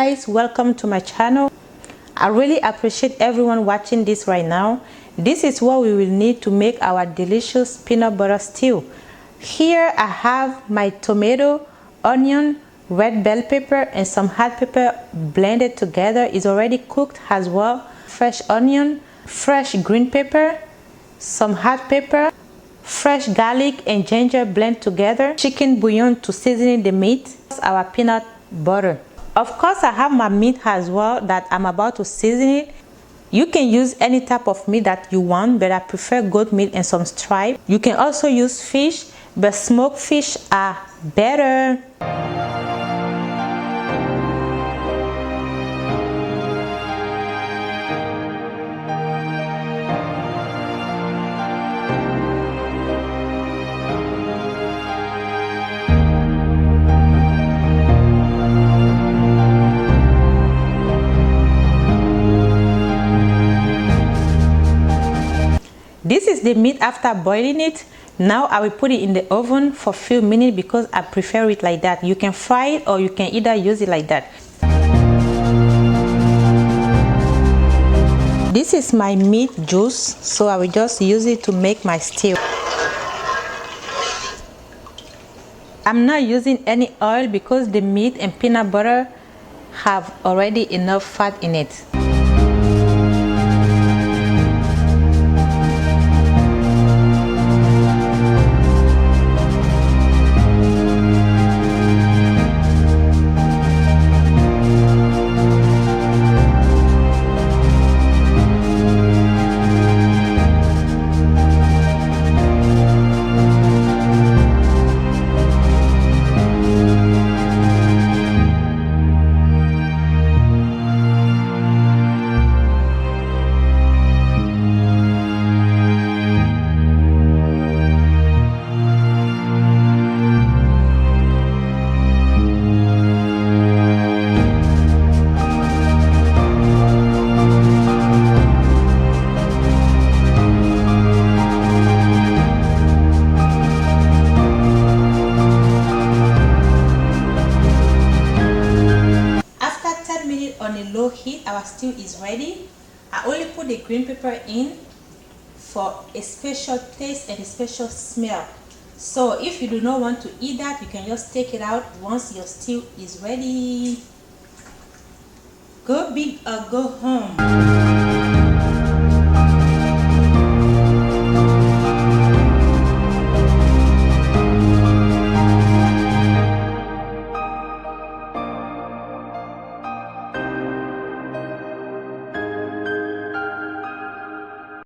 guys, welcome to my channel. I really appreciate everyone watching this right now. This is what we will need to make our delicious peanut butter stew. Here I have my tomato, onion, red bell pepper and some hot pepper blended together. It's already cooked as well. Fresh onion, fresh green pepper, some hot pepper, fresh garlic and ginger blend together, chicken bouillon to season the meat, our peanut butter. Of course, I have my meat as well that I'm about to season it. You can use any type of meat that you want, but I prefer goat meat and some stripe. You can also use fish, but smoked fish are better. This is the meat after boiling it. Now I will put it in the oven for a few minutes because I prefer it like that. You can fry it or you can either use it like that. This is my meat juice, so I will just use it to make my stew. I'm not using any oil because the meat and peanut butter have already enough fat in it. On a low heat, our stew is ready. I only put the green pepper in for a special taste and a special smell. So if you do not want to eat that, you can just take it out once your stew is ready. Go big or go home.